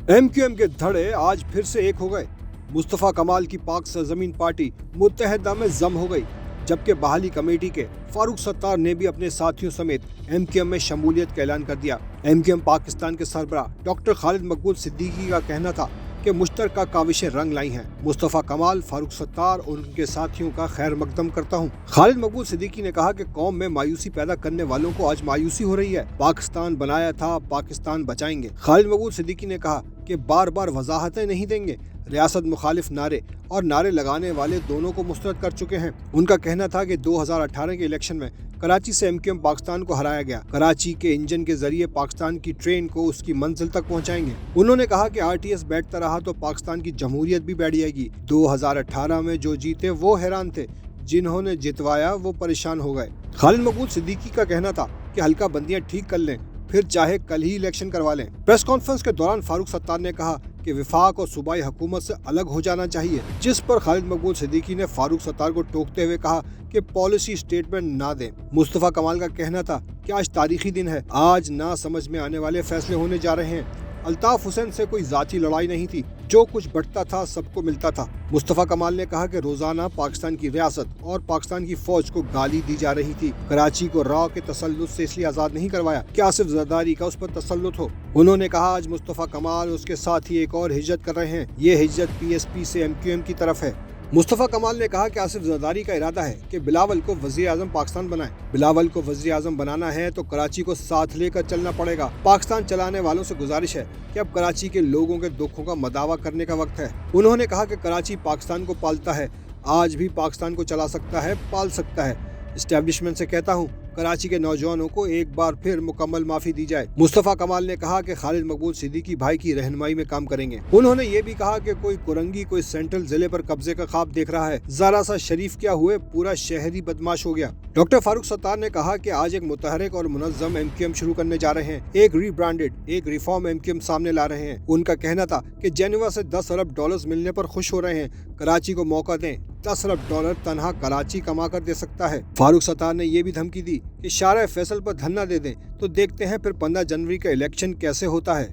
MQM के धड़े आज फिर से एक हो गए। मुस्तफा कमाल की पाक सरजमीन पार्टी मुत्तहदा में जम हो गई, जबकि बहाली कमेटी के फारूक सत्तार ने भी अपने साथियों समेत MQM में शमूलियत का ऐलान कर दिया। MQM पाकिस्तान के सरबराह डॉक्टर खालिद मकबूल सिद्दीकी का कहना था कि मुश्तरका काविशें रंग लाई हैं। मुस्तफा कमाल, फारूक सत्तार और उनके साथियों का खैर मकदम करता हूँ। खालिद मकबूल सिद्दीकी ने कहा कि कौम में मायूसी पैदा करने वालों को आज मायूसी हो रही है। पाकिस्तान बनाया था, पाकिस्तान बचाएंगे। खालिद मकबूल सिद्दीकी ने कहा कि बार बार वजाहतें नहीं देंगे। रियासत मुखालिफ नारे और नारे लगाने वाले दोनों को मुस्तरद कर चुके हैं। उनका कहना था कि 2018 के इलेक्शन में कराची से MQM पाकिस्तान को हराया गया। कराची के इंजन के जरिए पाकिस्तान की ट्रेन को उसकी मंजिल तक पहुंचाएंगे। उन्होंने कहा कि RTS बैठता रहा तो पाकिस्तान की जमहूरियत भी बैठ जाएगी। 2018 में जो जीते वो हैरान थे, जिन्होंने जितवाया वो परेशान हो गए। खालिद मकबूल सिद्दीकी का कहना था कि हल्का बंदियां ठीक कर लें, फिर चाहे कल ही इलेक्शन करवा लें। प्रेस कॉन्फ्रेंस के दौरान फारूक सत्तार ने कहा कि विफाक और सूबाई हुकूमत से अलग हो जाना चाहिए, जिस पर खालिद मकबूल सिद्दीकी ने फारूक सत्तार को टोकते हुए कहा कि पॉलिसी स्टेटमेंट ना दें। मुस्तफा कमाल का कहना था कि आज तारीखी दिन है, आज ना समझ में आने वाले फैसले होने जा रहे हैं। अल्ताफ हुसैन से कोई जाती लड़ाई नहीं थी, जो कुछ बंटता था सबको मिलता था। मुस्तफा कमाल ने कहा कि रोजाना पाकिस्तान की रियासत और पाकिस्तान की फौज को गाली दी जा रही थी। कराची को रॉ के तसल्लुत से इसलिए आजाद नहीं करवाया कि आसिफ जरदारी का उस पर तसल्लुत हो। उन्होंने कहा आज मुस्तफा कमाल और उसके साथी एक और हिजरत कर रहे हैं। ये हिजरत PSP से MQM की तरफ है। मुस्तफा कमाल ने कहा कि आसिफ जरदारी का इरादा है कि बिलावल को वजीर आजम पाकिस्तान बनाए। बिलावल को वजीर आजम बनाना है तो कराची को साथ लेकर चलना पड़ेगा। पाकिस्तान चलाने वालों से गुजारिश है कि अब कराची के लोगों के दुखों का मदावा करने का वक्त है। उन्होंने कहा कि कराची पाकिस्तान को पालता है, आज भी पाकिस्तान को चला सकता है, पाल सकता है। एस्टेब्लिशमेंट से कहता हूँ, कराची के नौजवानों को एक बार फिर मुकम्मल माफी दी जाए। मुस्तफा कमाल ने कहा कि खालिद मकबूल सिद्दीकी भाई की रहनुमाई में काम करेंगे। उन्होंने ये भी कहा कि कोई कुरंगी कोई सेंट्रल जिले पर कब्जे का ख्वाब देख रहा है, जरा सा शरीफ क्या हुए पूरा शहरी बदमाश हो गया। डॉक्टर फारूक सत्तार ने कहा कि आज एक मुतहरिक और मुनज़्ज़म MQM शुरू करने जा रहे हैं, एक रीब्रांडेड, एक रिफॉर्म MQM सामने ला रहे हैं। उनका कहना था कि जेनेवा से $10 अरब मिलने पर खुश हो रहे हैं। कराची को मौका दें, $10 अरब तनहा कराची कमा कर दे सकता है। फारूक सत्तार ने ये भी धमकी दी कि शारा फैसल पर धरना दे दें तो देखते हैं फिर 15 जनवरी का इलेक्शन कैसे होता है।